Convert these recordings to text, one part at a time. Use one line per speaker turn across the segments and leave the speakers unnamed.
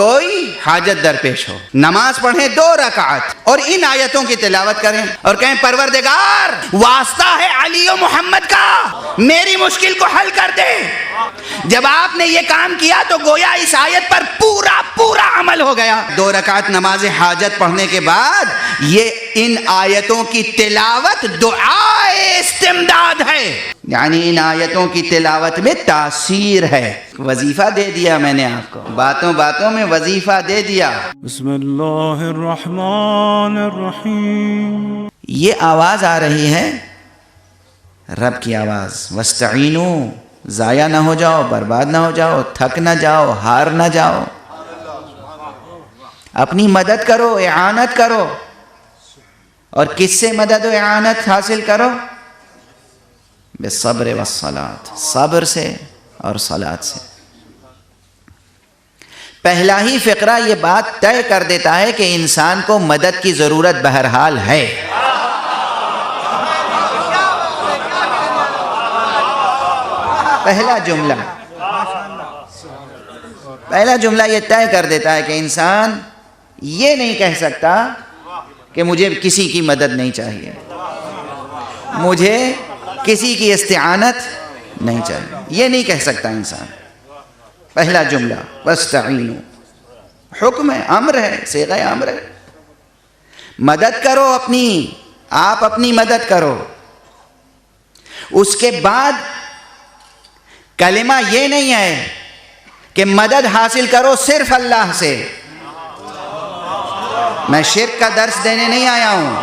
کوئی حاجت درپیش ہو، نماز پڑھیں 2 رکعت اور ان آیتوں کی تلاوت کریں اور کہیں پروردگار واسطہ ہے علی و محمد کا، میری مشکل کو حل کر دے۔ جب آپ نے یہ کام کیا تو گویا اس آیت پر پورا عمل ہو گیا۔ 2 رکعت نماز حاجت پڑھنے کے بعد یہ ان آیتوں کی تلاوت دعائے استمداد ہے، یعنی ان آیتوں کی تلاوت میں تاثیر ہے۔ وظیفہ دے دیا میں نے آپ کو، باتوں باتوں میں وظیفہ دے دیا۔
بسم اللہ الرحمن الرحیم۔
یہ آواز آ رہی ہے رب کی آواز، وَاسْتَعِینُوا، ضائع نہ ہو جاؤ، برباد نہ ہو جاؤ، تھک نہ جاؤ، ہار نہ جاؤ، اپنی مدد کرو، اعانت کرو۔ اور کس سے مدد و اعانت حاصل کرو؟ بالصبر والصلاۃ، صبر سے اور صلاۃ سے۔ پہلا ہی فقرہ یہ بات طے کر دیتا ہے کہ انسان کو مدد کی ضرورت بہرحال ہے۔ پہلا جملہ یہ طے کر دیتا ہے کہ انسان یہ نہیں کہہ سکتا کہ مجھے کسی کی مدد نہیں چاہیے، مجھے کسی کی استعانت نہیں چاہیے، یہ نہیں کہہ سکتا انسان۔ پہلا جملہ وَاسْتَعِینُوا، حکم ہے، امر ہے، صیغہ امر ہے، مدد کرو اپنی، آپ اپنی مدد کرو۔ اس کے بعد کلمہ یہ نہیں ہے کہ مدد حاصل کرو صرف اللہ سے۔ میں شرک کا درس دینے نہیں آیا ہوں،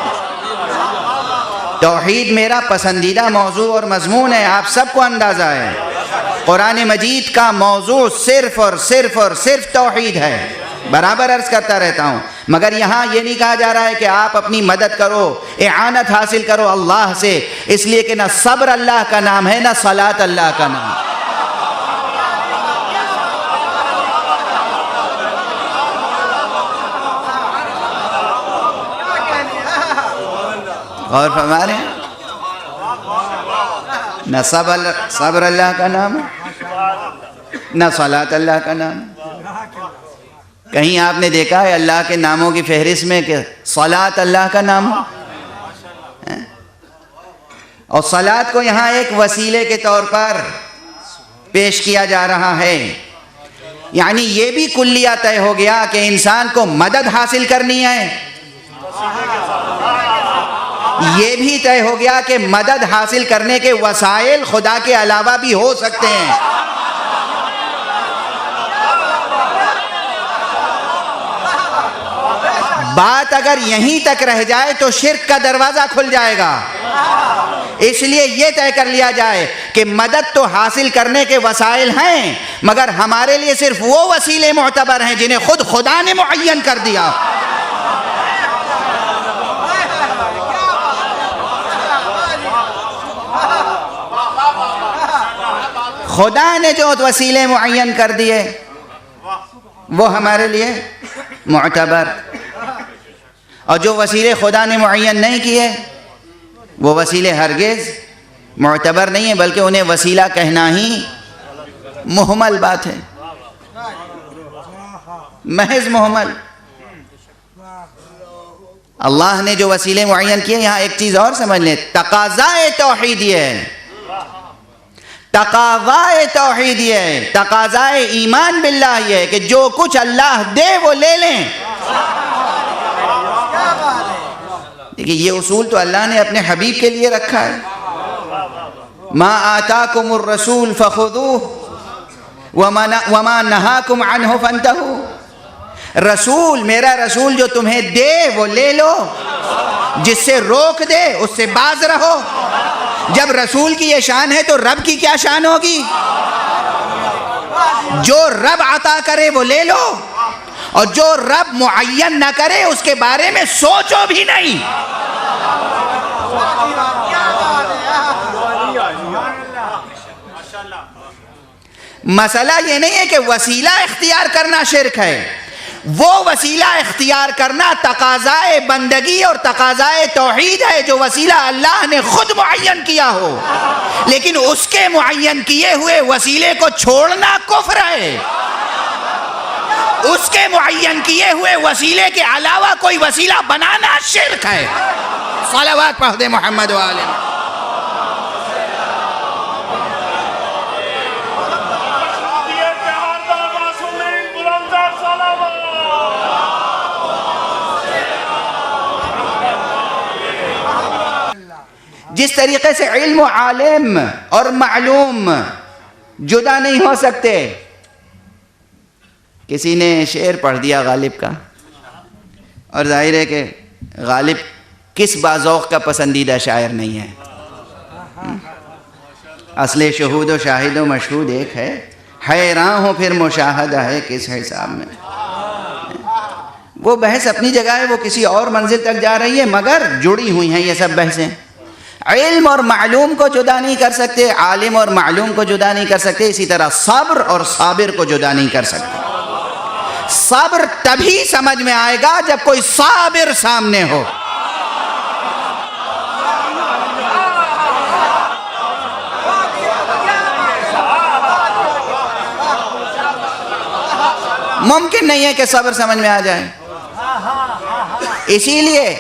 توحید میرا پسندیدہ موضوع اور مضمون ہے، آپ سب کو اندازہ ہے۔ قرآن مجید کا موضوع صرف اور صرف توحید ہے، برابر عرض کرتا رہتا ہوں، مگر یہاں یہ نہیں کہا جا رہا ہے کہ آپ اپنی مدد کرو، اعانت حاصل کرو اللہ سے، اس لیے کہ نہ صبر اللہ کا نام ہے، نہ صلاۃ اللہ کا نام ہے۔ اور فرما رہے ہیں نہ صبر اللہ کا نام ہے، نہ صلاۃ اللہ کا نام ہے۔ کہیں آپ نے دیکھا ہے اللہ کے ناموں کی فہرست میں کہ صلاۃ اللہ کا نام ہو؟ اور صلاۃ کو یہاں ایک وسیلے کے طور پر پیش کیا جا رہا ہے، یعنی یہ بھی کلیہ طے ہو گیا کہ انسان کو مدد حاصل کرنی ہے، یہ بھی طے ہو گیا کہ مدد حاصل کرنے کے وسائل خدا کے علاوہ بھی ہو سکتے ہیں۔ بات اگر یہیں تک رہ جائے تو شرک کا دروازہ کھل جائے گا، اس لیے یہ طے کر لیا جائے کہ مدد تو حاصل کرنے کے وسائل ہیں، مگر ہمارے لیے صرف وہ وسیلے معتبر ہیں جنہیں خود خدا نے معین کر دیا۔ خدا نے جو وسیلے معین کر دیے وہ ہمارے لیے معتبر، اور جو وسیلے خدا نے معین نہیں کیے وہ وسیلے ہرگز معتبر نہیں ہیں، بلکہ انہیں وسیلہ کہنا ہی محمل بات ہے، محض محمل۔ اللہ نے جو وسیلے معین کیے، یہاں ایک چیز اور سمجھ لیں، تقاضائے توحید یہ ہے، تقاضائے توحید یہ ہے، تقاضائے ایمان باللہ یہ ہے کہ جو کچھ اللہ دے وہ لے لیں۔ دیکھیں یہ اصول تو اللہ نے اپنے حبیب کے لیے رکھا ہے، ما آتاکم الرسول فخذوہ وما نہاکم عنہ فانتہوا۔ رسول، میرا رسول جو تمہیں دے وہ لے لو، جس سے روک دے اس سے باز رہو۔ جب رسول کی یہ شان ہے تو رب کی کیا شان ہوگی؟ جو رب عطا کرے وہ لے لو، اور جو رب معین نہ کرے اس کے بارے میں سوچو بھی نہیں۔ مسئلہ یہ نہیں ہے کہ وسیلہ اختیار کرنا شرک ہے، وہ وسیلہ اختیار کرنا تقاضائے بندگی اور تقاضائے توحید ہے جو وسیلہ اللہ نے خود معین کیا ہو، لیکن اس کے معین کیے ہوئے وسیلے کو چھوڑنا کفر ہے، اس کے معین کیے ہوئے وسیلے کے علاوہ کوئی وسیلہ بنانا شرک ہے. صلوات پڑھ دے محمد و آلہ. جس طریقے سے علم و عالم اور معلوم جدا نہیں ہو سکتے. کسی نے شعر پڑھ دیا غالب کا، اور ظاہر ہے کہ غالب کس باذوق کا پسندیدہ شاعر نہیں ہے. اصل شہود و شاہد و مشہود ایک ہے، حیران ہو پھر مشاہدہ ہے کس حساب میں. وہ بحث اپنی جگہ ہے، وہ کسی اور منزل تک جا رہی ہے، مگر جڑی ہوئی ہیں یہ سب بحثیں. علم اور معلوم کو جدا نہیں کر سکتے، عالم اور معلوم کو جدا نہیں کر سکتے، اسی طرح صبر اور صابر کو جدا نہیں کر سکتے. صبر تبھی سمجھ میں آئے گا جب کوئی صابر سامنے ہو. ممکن نہیں ہے کہ صبر سمجھ میں آ جائے. اسی لیے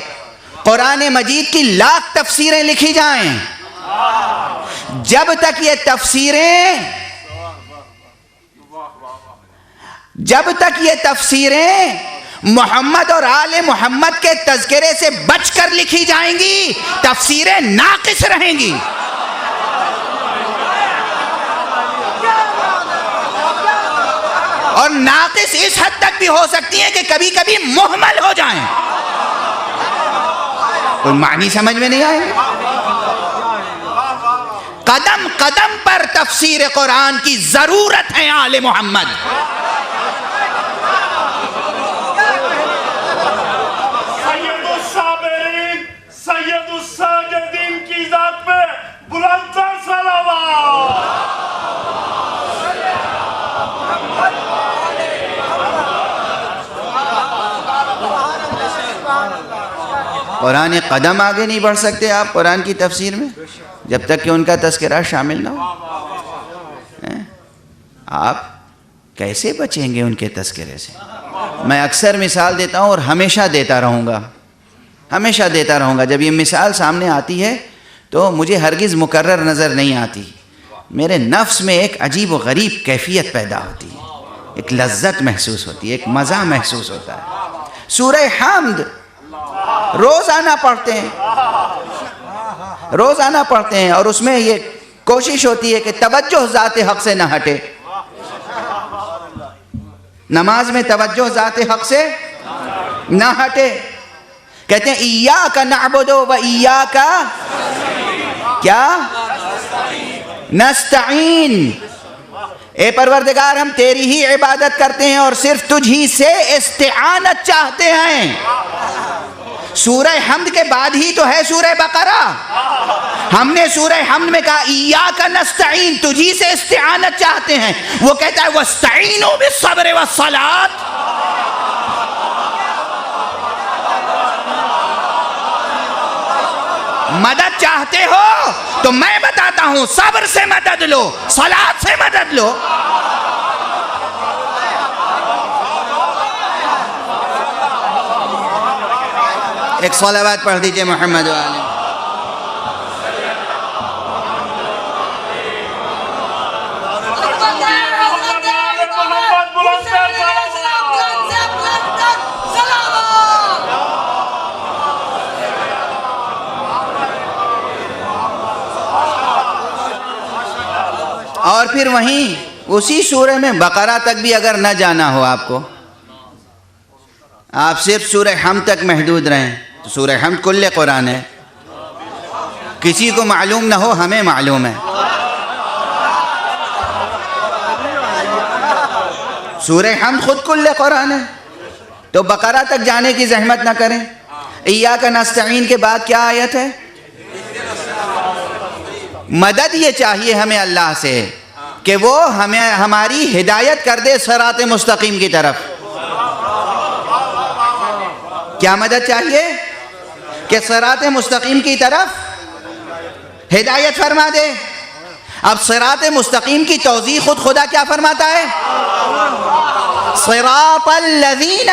قرآن مجید کی لاکھ تفسیریں لکھی جائیں، جب تک یہ تفسیریں محمد اور آل محمد کے تذکرے سے بچ کر لکھی جائیں گی، تفسیریں ناقص رہیں گی. اور ناقص اس حد تک بھی ہو سکتی ہیں کہ کبھی کبھی مہمل ہو جائیں. کوئی معنی سمجھ میں نہیں آئے. قدم قدم پر تفسیر قرآن کی ضرورت ہے آل محمد.
سید الصابرین سید الساجدین کی ذات پہ بلند تر صلوات.
قرآن قدم آگے نہیں بڑھ سکتے آپ قرآن کی تفسیر میں جب تک کہ ان کا تذکرہ شامل نہ ہو. آپ کیسے بچیں گے ان کے تذکرے سے؟ میں اکثر مثال دیتا ہوں اور ہمیشہ دیتا رہوں گا. جب یہ مثال سامنے آتی ہے تو مجھے ہرگز مکرر نظر نہیں آتی. میرے نفس میں ایک عجیب و غریب کیفیت پیدا ہوتی ہے، ایک لذت محسوس ہوتی ہے، ایک مزہ محسوس ہوتا ہے. سورہ حمد روزانہ پڑھتے ہیں اور اس میں یہ کوشش ہوتی ہے کہ توجہ ذات حق سے نہ ہٹے. نماز میں توجہ ذات حق سے نہ ہٹے. کہتے ہیں ایاک نعبد و ایاک کیا نستعین. اے پروردگار ہم تیری ہی عبادت کرتے ہیں اور صرف تجھ ہی سے استعانت چاہتے ہیں. سورہ حمد کے بعد ہی تو ہے سورہ بقرہ. ہم نے سورہ حمد میں کہا ایاک نستعین، تجھی سے استعانت چاہتے ہیں. وہ کہتا ہے واستعینوا بالصبر والصلاۃ. مدد چاہتے ہو تو میں بتاتا ہوں، صبر سے مدد لو، صلاۃ سے مدد لو. ایک صلوات پڑھ دیجئے محمد والے. اور پھر وہیں اسی سورہ میں بقرہ تک بھی اگر نہ جانا ہو آپ کو، آپ صرف سورہ حمد تک محدود رہیں تو سورہ حمد کل قرآن ہے. کسی کو معلوم نہ ہو، ہمیں معلوم ہے. سورہ حمد خود کل قرآن ہے، تو بقرہ تک جانے کی زحمت نہ کریں. ایاک نستعین کے بعد کیا آیت ہے؟ مدد یہ چاہیے ہمیں اللہ سے کہ وہ ہمیں ہماری ہدایت کر دے صراط مستقیم کی طرف. کیا مدد چاہیے؟ کہ صراط مستقیم کی طرف ہدایت فرما دے. اب صراط مستقیم کی توضیح خود خدا کیا فرماتا ہے؟ صراط الذین،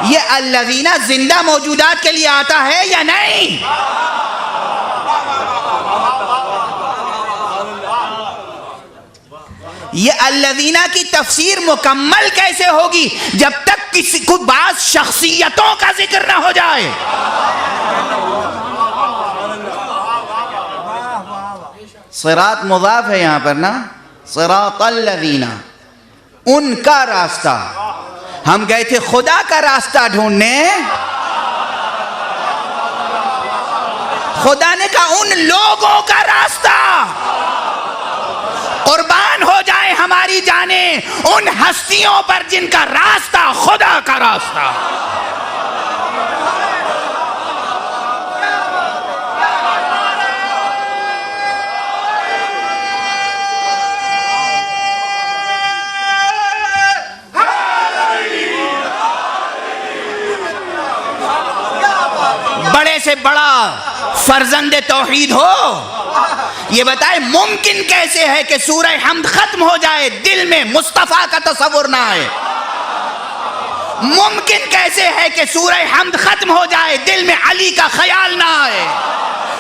یہ الذین زندہ موجودات کے لیے آتا ہے یا نہیں؟ یہ الذین کی تفسیر مکمل کیسے ہوگی جب تک کسی کو بعض شخصیتوں کا ذکر نہ ہو جائے؟ صراط مضاف ہے یہاں پر نا، صراط الذین، ان کا راستہ. ہم گئے تھے خدا کا راستہ ڈھونڈنے، خدا نے کہا ان لوگوں کا راستہ، قربان ہو جائے ہماری جانیں ان ہستیوں پر جن کا راستہ خدا کا راستہ. بڑے سے بڑا فرزند توحید ہو، یہ بتائے ممکن کیسے ہے کہ سورہ حمد ختم ہو جائے دل میں مصطفیٰ کا تصور نہ آئے؟ ممکن کیسے ہے کہ سورہ حمد ختم ہو جائے دل میں علی کا خیال نہ آئے؟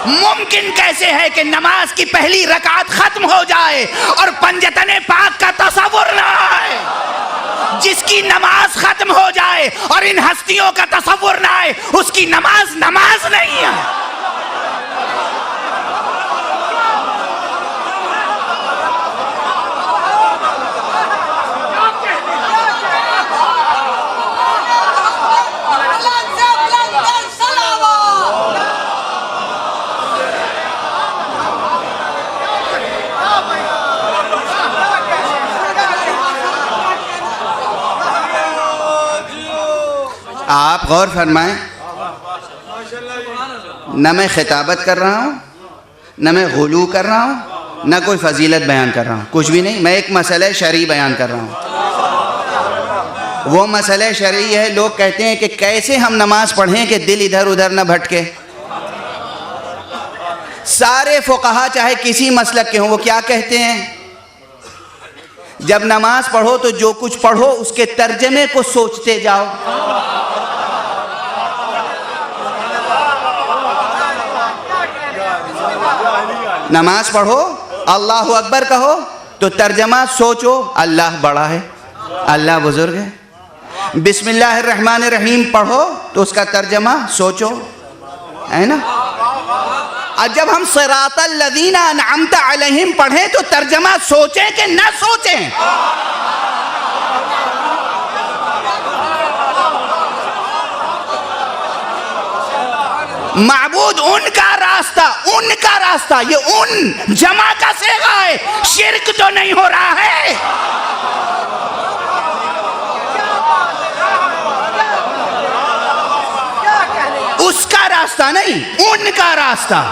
ممکن کیسے ہے کہ نماز کی پہلی رکعت ختم ہو جائے اور پنجتن پاک کا تصور نہ آئے؟ جس کی نماز ختم ہو جائے اور ان ہستیوں کا تصور نہ آئے اس کی نماز نماز نہیں ہے. آپ غور فرمائیں، نہ میں خطابت کر رہا ہوں، نہ میں غلو کر رہا ہوں، نہ کوئی فضیلت بیان کر رہا ہوں، کچھ بھی نہیں. میں ایک مسئلہ شرعی بیان کر رہا ہوں. وہ مسئلہ شرعی ہے، لوگ کہتے ہیں کہ کیسے ہم نماز پڑھیں کہ دل ادھر ادھر نہ بھٹکے. سارے فقہا چاہے کسی مسلک کے ہوں وہ کیا کہتے ہیں؟ جب نماز پڑھو تو جو کچھ پڑھو اس کے ترجمے کو سوچتے جاؤ. نماز پڑھو، اللہ اکبر کہو تو ترجمہ سوچو، اللہ بڑا ہے، اللہ بزرگ ہے. بسم اللہ الرحمن الرحیم پڑھو تو اس کا ترجمہ سوچو، ہے نا. اور جب ہم صراط الذین انعمت علیہم پڑھیں تو ترجمہ سوچیں کہ نہ سوچیں؟ معبود ان کا راستہ، یہ ان جمع کا صیغہ ہے، شرک تو نہیں ہو رہا ہے. اس کا راستہ نہیں، ان کا راستہ.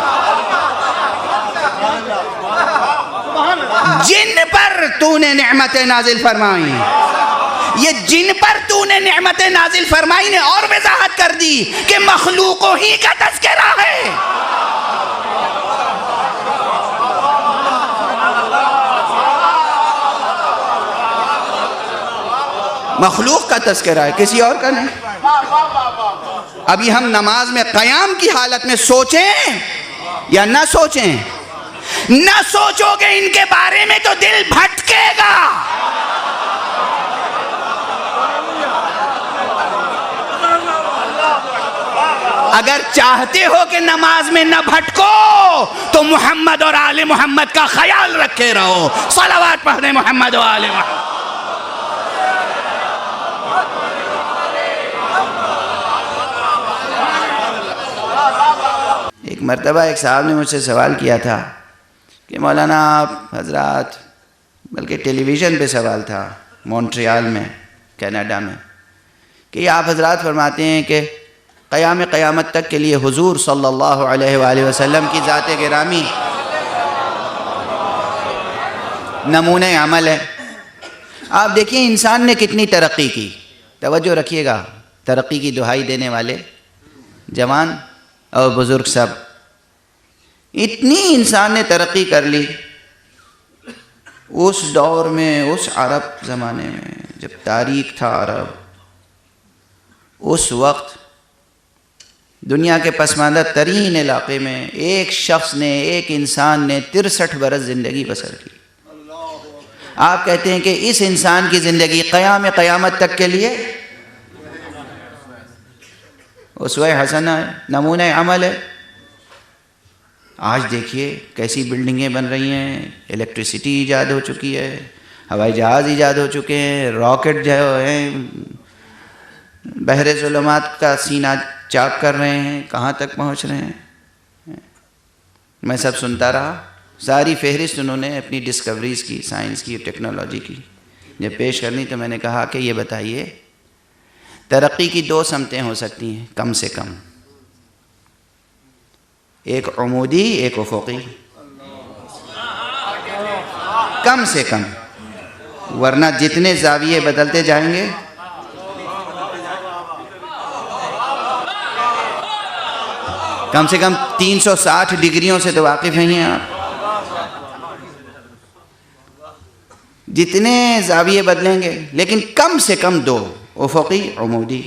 جن پر تو نے نعمتیں نازل فرمائی، یہ جن پر تو نے نعمتیں نازل فرمائی نے اور وضاحت کر دی کہ مخلوقوں ہی کا تذکرہ ہے. مخلوق کا تذکرہ ہے، کسی اور کا نہیں. ابھی ہم نماز میں قیام کی حالت میں سوچیں یا نہ سوچیں؟ نہ سوچو گے ان کے بارے میں تو دل بھٹکے گا. اگر چاہتے ہو کہ نماز میں نہ بھٹکو تو محمد اور آل محمد کا خیال رکھے رہو. صلوات پڑھنے محمد و آل محمد. ایک مرتبہ ایک صاحب نے مجھ سے سوال کیا تھا کہ مولانا آپ حضرات، بلکہ ٹیلی ویژن پہ سوال تھا مونٹریال میں کینیڈا میں، کہ آپ حضرات فرماتے ہیں کہ قیامت تک کے لیے حضور صلی اللہ علیہ وآلہ وسلم کی ذات گرامی نمونہ عمل ہے. آپ دیکھیں انسان نے کتنی ترقی کی. توجہ رکھیے گا، ترقی کی دہائی دینے والے جوان اور بزرگ سب، اتنی انسان نے ترقی کر لی اس دور میں، اس عرب زمانے میں جب تاریخ تھا عرب، اس وقت دنیا کے پسماندہ ترین علاقے میں ایک شخص نے، ایک انسان نے 63 برس زندگی بسر کی. آپ کہتے ہیں کہ اس انسان کی زندگی قیامت تک کے لیے اسوہ حسنہ ہے، نمونہ عمل ہے. آج دیکھیے کیسی بلڈنگیں بن رہی ہیں، الیکٹریسٹی ایجاد ہو چکی ہے، ہوائی جہاز ایجاد ہو چکے ہیں، راکٹ جو ہیں بحر ظلمات کا سینہ چاک کر رہے ہیں، کہاں تک پہنچ رہے ہیں. میں سب سنتا رہا، ساری فہرست انہوں نے اپنی ڈسکوریز کی، سائنس کی، ٹیکنالوجی کی. جب پیش کرنی تو میں نے کہا کہ یہ بتائیے ترقی کی 2 سمتیں ہو سکتی ہیں کم سے کم، ایک عمودی، ایک افقی، کم سے کم، ورنہ جتنے زاویے بدلتے جائیں گے کم سے کم 360 ڈگریوں سے تو واقف ہیں آپ. جتنے زاویے بدلیں گے، لیکن کم سے کم 2، افقی، عمودی،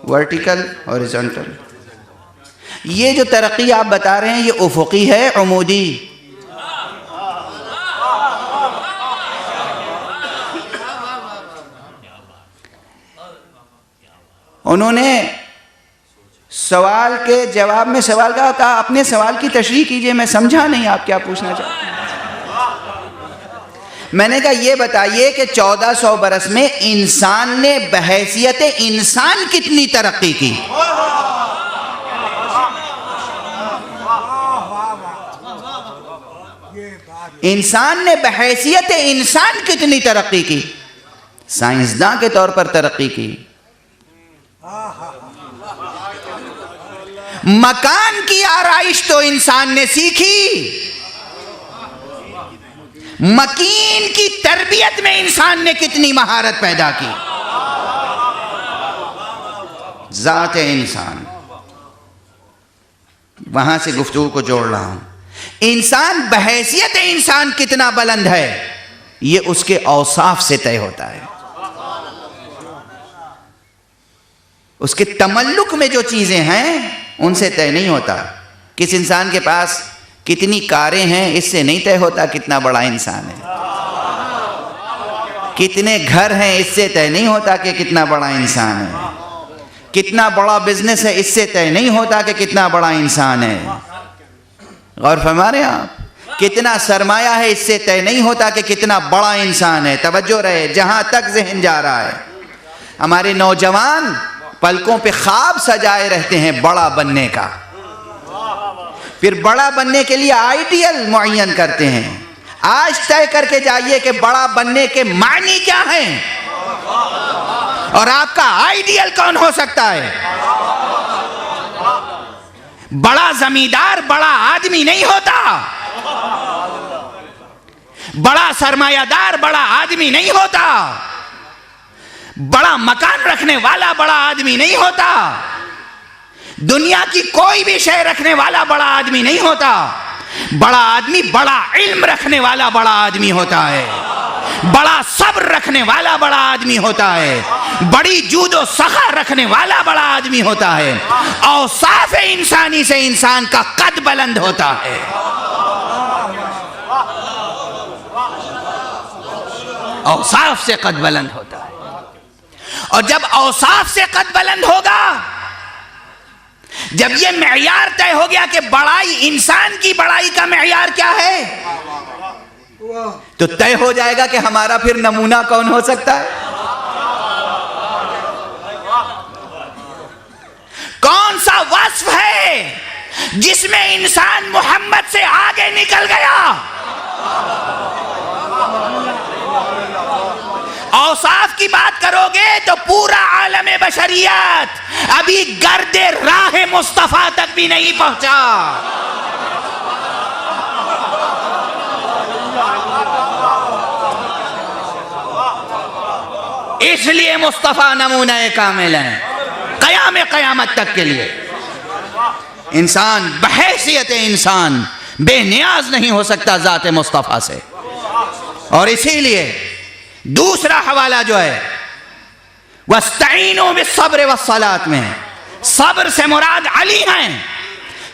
ورٹیکل، ہاریزونٹل. یہ جو ترقی آپ بتا رہے ہیں یہ افقی ہے، عمودی. انہوں نے سوال کے جواب میں سوال کہا اپنے سوال کی تشریح کیجئے، میں سمجھا نہیں آپ کیا پوچھنا چاہتے ہیں. میں نے کہا یہ بتائیے کہ 1400 برس میں انسان نے بحیثیت انسان کتنی ترقی کی؟ انسان نے بحیثیت انسان کتنی ترقی کی؟ سائنسداں کے طور پر ترقی کی. مکان کی آرائش تو انسان نے سیکھی، مکین کی تربیت میں انسان نے کتنی مہارت پیدا کی. ذات انسان، وہاں سے گفتگو کو جوڑ رہا ہوں. انسان بحیثیت انسان کتنا بلند ہے یہ اس کے اوصاف سے طے ہوتا ہے. اس کے تملک میں جو چیزیں ہیں ان سے طے نہیں ہوتا. کس انسان کے پاس کتنی کاریں ہیں اس سے نہیں طے ہوتا کتنا بڑا انسان ہے. کتنے گھر ہیں اس سے طے نہیں ہوتا کہ کتنا بڑا انسان ہے. کتنا بڑا بزنس ہے اس سے طے نہیں ہوتا کہ کتنا بڑا انسان ہے. غور فرما رہے ہیں آپ؟ کتنا سرمایہ ہے اس سے طے نہیں ہوتا کہ کتنا بڑا انسان ہے. توجہ رہے جہاں تک ذہن جا رہا ہے. ہمارے نوجوان پلکوں پہ خواب سجائے رہتے ہیں بڑا بننے کا، پھر بڑا بننے کے لیے آئیڈیل معین کرتے ہیں. آج طے کر کے جائیے کہ بڑا بننے کے معنی کیا ہیں اور آپ کا آئیڈیل کون ہو سکتا ہے. بڑا زمیندار بڑا آدمی نہیں ہوتا، بڑا سرمایہ دار بڑا آدمی نہیں ہوتا، بڑا مکان رکھنے والا بڑا آدمی نہیں ہوتا، دنیا کی کوئی بھی شے رکھنے والا بڑا آدمی نہیں ہوتا. بڑا آدمی بڑا علم رکھنے والا بڑا آدمی ہوتا ہے، بڑا صبر رکھنے والا بڑا آدمی ہوتا ہے، بڑی جود و سخا رکھنے والا بڑا آدمی ہوتا ہے. اوصاف انسانی سے انسان کا قد بلند ہوتا ہے. اوصاف سے قد بلند ہوتا ہے. اور جب اوصاف سے قد بلند ہوگا، جب یہ معیار طے ہو گیا کہ بڑائی، انسان کی بڑائی کا معیار کیا ہے، تو طے ہو جائے گا کہ ہمارا پھر نمونہ کون ہو سکتا ہے. کون سا وصف ہے جس میں انسان محمد سے آگے نکل گیا. اوصاف کی بات کرو گے تو پورا عالم بشریت ابھی گرد راہ مصطفیٰ تک بھی نہیں پہنچا. اس لیے مصطفیٰ نمونہ کامل ہے قیامت تک کے لیے. انسان بحیثیت انسان بے نیاز نہیں ہو سکتا ذات مصطفیٰ سے. اور اسی لیے دوسرا حوالہ جو ہے وَاسْتَعِينُوا بِالصَّبْرِ وَالصَّلَاةِ میں صبر سے مراد علی ہیں،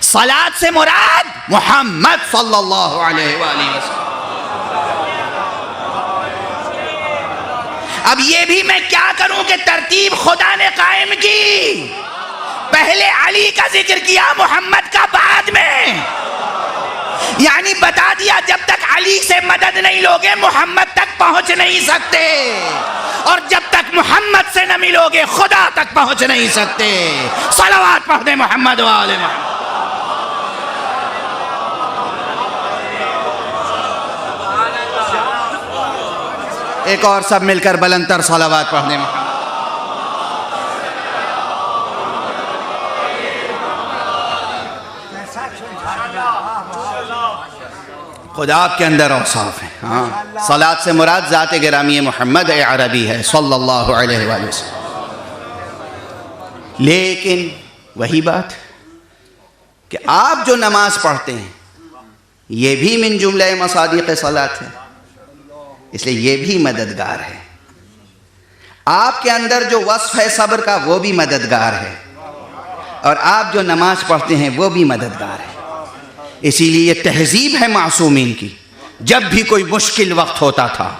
صلاۃ سے مراد محمد صلی اللہ علیہ وآلہ وسلم۔ اب یہ بھی میں کیا کروں کہ ترتیب خدا نے قائم کی، پہلے علی کا ذکر کیا محمد کا بعد میں، یعنی بتا دیا جب تک علی سے مدد نہیں لوگے محمد تک پہنچ نہیں سکتے، اور جب تک محمد سے نہ ملوگے خدا تک پہنچ نہیں سکتے۔ صلوات پڑھ دیں محمد و آل محمد۔ ایک اور سب مل کر بلندتر صلوات پڑھ دیں محمد۔ خدا آپ کے اندر اوصاف ہیں، ہاں صلاۃ سے مراد ذات گرامی محمد عربی ہے صلی اللہ علیہ وآلہ وسلم۔ لیکن وہی بات کہ آپ جو نماز پڑھتے ہیں یہ بھی من جملہ مصادیق صلاۃ ہے، اس لیے یہ بھی مددگار ہے۔ آپ کے اندر جو وصف ہے صبر کا وہ بھی مددگار ہے، اور آپ جو نماز پڑھتے ہیں وہ بھی مددگار ہے۔ اسی لیے یہ تہذیب ہے معصومین کی، جب بھی کوئی مشکل وقت ہوتا تھا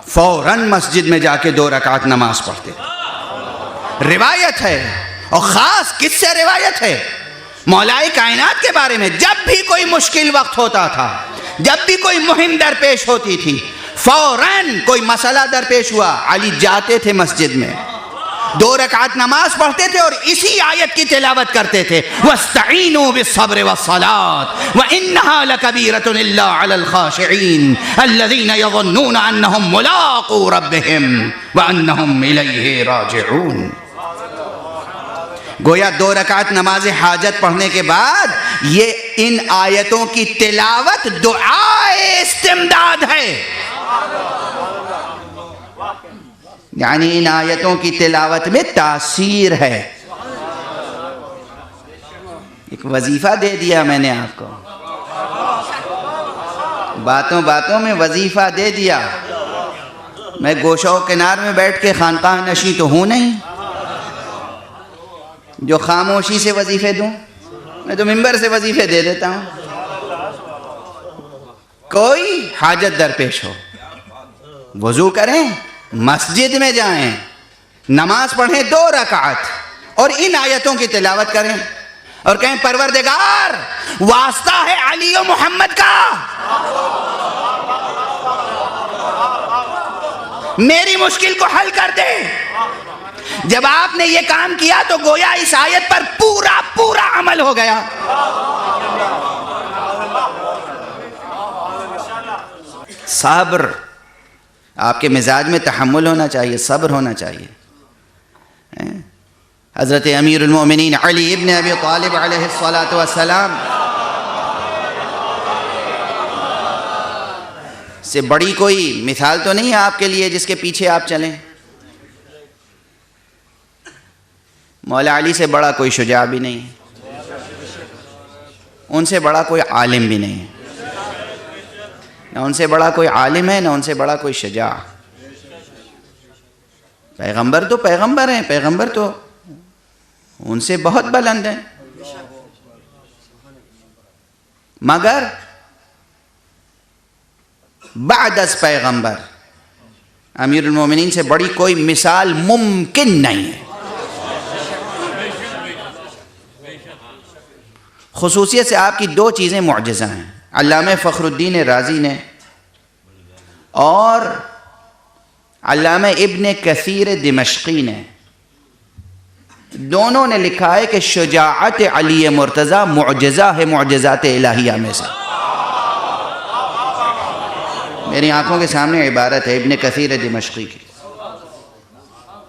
فوراً مسجد میں جا کے 2 رکعت نماز پڑھتے تھے۔ روایت ہے، اور خاص کس سے روایت ہے؟ مولائے کائنات کے بارے میں، جب بھی کوئی مشکل وقت ہوتا تھا، جب بھی کوئی مہم درپیش ہوتی تھی، فوراً کوئی مسئلہ درپیش ہوا علی جاتے تھے مسجد میں، 2 رکعت نماز پڑھتے تھے اور اسی آیت کی تلاوت کرتے تھے، وَاسْتَعِينُوا بِالصَّبْرِ وَالصَّلَاةِ وَإِنَّهَا لَكَبِيرَةٌ إِلَّا عَلَى الْخَاشِعِينَ الَّذِينَ يَظُنُّونَ أَنَّهُمْ مُلَاقُو رَبِّهِمْ وَأَنَّهُمْ إِلَيْهِ راجعون۔ گویا 2 رکعت نماز حاجت پڑھنے کے بعد یہ ان آیتوں کی تلاوت دعائے استمداد ہے، یعنی ان آیتوں کی تلاوت میں تاثیر ہے۔ ایک وظیفہ دے دیا میں نے آپ کو، باتوں باتوں میں وظیفہ دے دیا۔ میں گوشہ و کنار میں بیٹھ کے خانقاہ نشیں تو ہوں نہیں جو خاموشی سے وظیفے دوں، میں تو منبر سے وظیفے دے دیتا ہوں۔ کوئی حاجت درپیش ہو، وضو کریں، مسجد میں جائیں، نماز پڑھیں 2 رکعت اور ان آیتوں کی تلاوت کریں اور کہیں پروردگار واسطہ ہے علی و محمد کا، میری مشکل کو حل کر دے۔ جب آپ نے یہ کام کیا تو گویا اس آیت پر پورا عمل ہو گیا۔ صبر، آپ کے مزاج میں تحمل ہونا چاہیے، صبر ہونا چاہیے۔ حضرت امیر المومنین علی ابن ابی طالب علیہ الصلاۃ والسلام سے بڑی کوئی مثال تو نہیں ہے آپ کے لیے جس کے پیچھے آپ چلیں۔ مولا علی سے بڑا کوئی شجاع بھی نہیں ہے، ان سے بڑا کوئی عالم بھی نہیں ہے، نہ ان سے بڑا کوئی عالم ہے، نہ ان سے بڑا کوئی شجاع۔ پیغمبر تو پیغمبر ہیں، پیغمبر تو ان سے بہت بلند ہیں، مگر بعد از پیغمبر امیر المومنین سے بڑی کوئی مثال ممکن نہیں ہے۔ خصوصیت سے آپ کی 2 چیزیں معجزہ ہیں، علامہ فخر الدین رازی نے اور علامہ ابن کثیر دمشقی نے، دونوں نے لکھا ہے کہ شجاعت علی مرتضیٰ معجزہ ہے معجزات الہیہ میں سے۔ میری آنکھوں کے سامنے عبارت ہے ابن کثیر دمشقی کی،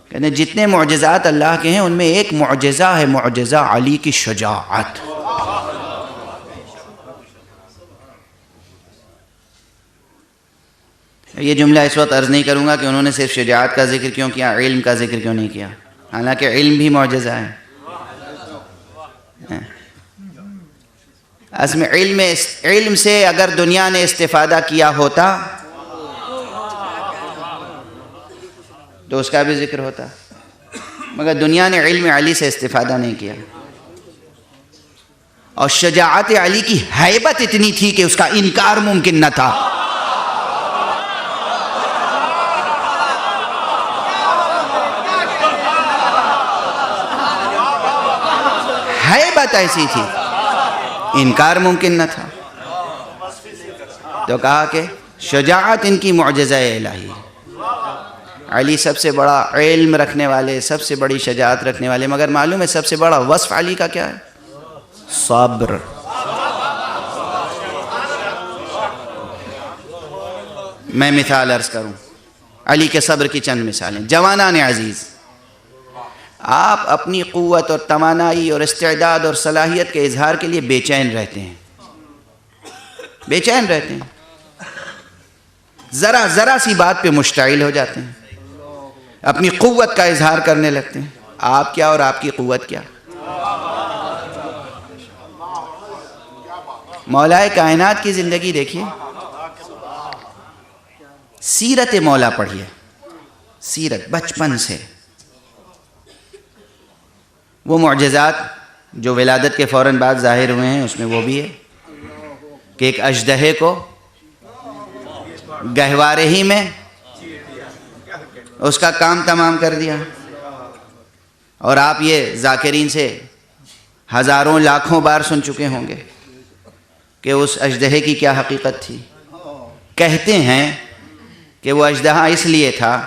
کہتے ہیں جتنے معجزات اللہ کے ہیں ان میں ایک معجزہ ہے معجزہ علی کی شجاعت۔ یہ جملہ اس وقت عرض نہیں کروں گا کہ انہوں نے صرف شجاعت کا ذکر کیوں کیا، علم کا ذکر کیوں نہیں کیا، حالانکہ علم بھی معجزہ ہے۔ اس میں علم سے اگر دنیا نے استفادہ کیا ہوتا تو اس کا بھی ذکر ہوتا، مگر دنیا نے علم علی سے استفادہ نہیں کیا. اور شجاعت علی کی ہیبت اتنی تھی کہ اس کا انکار ممکن نہ تھا. ہیبت ایسی تھی، انکار ممکن نہ تھا. تو کہا کہ شجاعت ان کی معجزہ الہی ہے. علی سب سے بڑا علم رکھنے والے، سب سے بڑی شجاعت رکھنے والے، مگر معلوم ہے سب سے بڑا وصف علی کا کیا ہے؟ صبر. میں مثال عرض کروں علی کے صبر کی چند مثالیں. جوانان عزیز، آپ اپنی قوت اور توانائی اور استعداد اور صلاحیت کے اظہار کے لیے بے چین رہتے ہیں، بے چین رہتے ہیں، ذرا سی بات پہ مشتعل ہو جاتے ہیں، اپنی قوت کا اظہار کرنے لگتے ہیں. آپ کیا اور آپ کی قوت کیا؟ مولائے کائنات کی زندگی دیکھیے، سیرت مولا پڑھیے، سیرت بچپن سے. وہ معجزات جو ولادت کے فوراً بعد ظاہر ہوئے ہیں اس میں وہ بھی ہے کہ ایک اژدہے کو گہوارے ہی میں اس کا کام تمام کر دیا. اور آپ یہ ذاکرین سے ہزاروں لاکھوں بار سن چکے ہوں گے کہ اس اژدہے کی کیا حقیقت تھی. کہتے ہیں کہ وہ اژدہا اس لیے تھا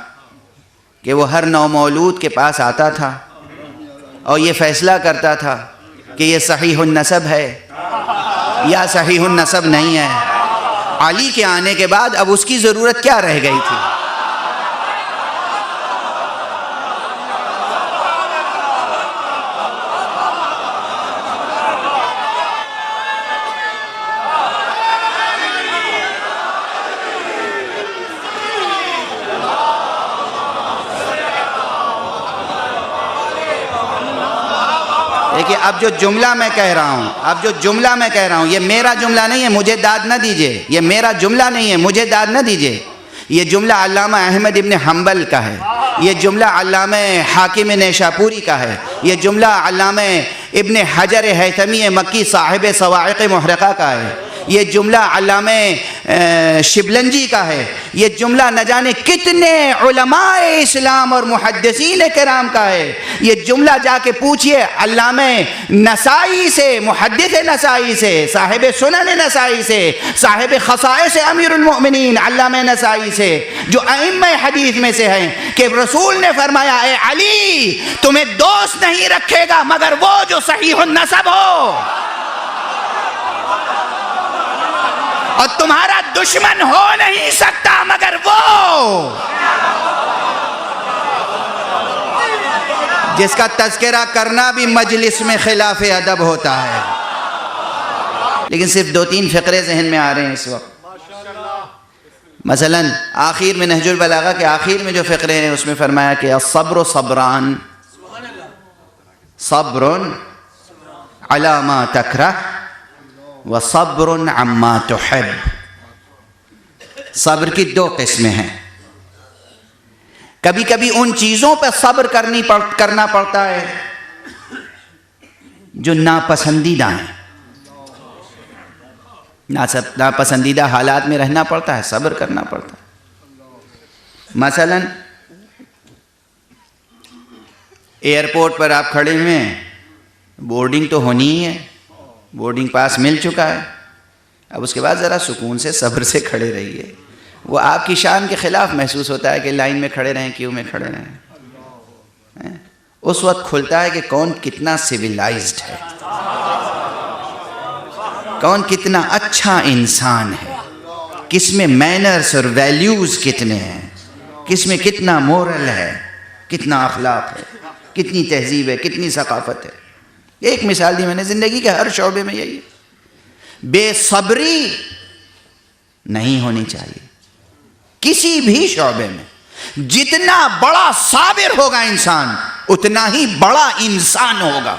کہ وہ ہر نومولود کے پاس آتا تھا اور یہ فیصلہ کرتا تھا کہ یہ صحیح النسب ہے یا صحیح النسب نہیں ہے. علی کے آنے کے بعد اب اس کی ضرورت کیا رہ گئی تھی؟ دیکھیے اب جو جملہ میں کہہ رہا ہوں یہ میرا جملہ نہیں ہے، مجھے داد نہ دیجئے. یہ میرا جملہ نہیں ہے، مجھے داد نہ دیجئے. یہ جملہ علامہ احمد ابن حنبل کا ہے، یہ جملہ علامہ حاکم نیشاپوری کا ہے، یہ جملہ علامہ ابن حجر ہیثمی مکی صاحب صواعق محرقہ کا ہے، یہ جملہ علامہ شبلنجی کا ہے، یہ جملہ نہ جانے کتنے علماء اسلام اور محدثین کرام کا ہے. یہ جملہ جا کے پوچھئے علامہ نسائی سے، محدث نسائی سے، صاحب سنن نسائی سے، صاحب خصائص امیر المؤمنین علامہ نسائی سے، جو ائمہ حدیث میں سے ہیں، کہ رسول نے فرمایا اے علی تمہیں دوست نہیں رکھے گا مگر وہ جو صحیح النسب ہو، اور تمہارا دشمن ہو نہیں سکتا مگر وہ جس کا تذکرہ کرنا بھی مجلس میں خلاف ادب ہوتا ہے. لیکن صرف 2-3 فقرے ذہن میں آ رہے ہیں اس وقت. مثلا آخر میں نہج البلاغہ کے آخر میں جو فقرے ہیں اس میں فرمایا کہ الصبر صبران، صبر علی ما تکرہ وصبر عما تحب. صبر کی 2 قسمیں ہیں. کبھی کبھی ان چیزوں پہ صبر کرنا پڑتا ہے جو ناپسندیدہ ہیں، ناپسندیدہ حالات میں رہنا پڑتا ہے، صبر کرنا پڑتا ہے. مثلا ایئرپورٹ پر آپ کھڑے ہوئے ہیں، بورڈنگ تو ہونی ہی ہے، بورڈنگ پاس مل چکا ہے، اب اس کے بعد ذرا سکون سے صبر سے کھڑے رہیے. وہ آپ کی شان کے خلاف محسوس ہوتا ہے کہ لائن میں کھڑے رہیں، کیوں میں کھڑے رہیں. اس وقت کھلتا ہے کہ کون کتنا سویلائزڈ ہے، کون کتنا اچھا انسان ہے، کس میں مینرز اور ویلیوز کتنے ہیں، کس میں کتنا مورل ہے، کتنا اخلاق ہے، کتنی تہذیب ہے، کتنی ثقافت ہے. ایک مثال دی میں نے، زندگی کے ہر شعبے میں یہی ہے. بے صبری نہیں ہونی چاہیے کسی بھی شعبے میں. جتنا بڑا صابر ہوگا انسان اتنا ہی بڑا انسان ہوگا.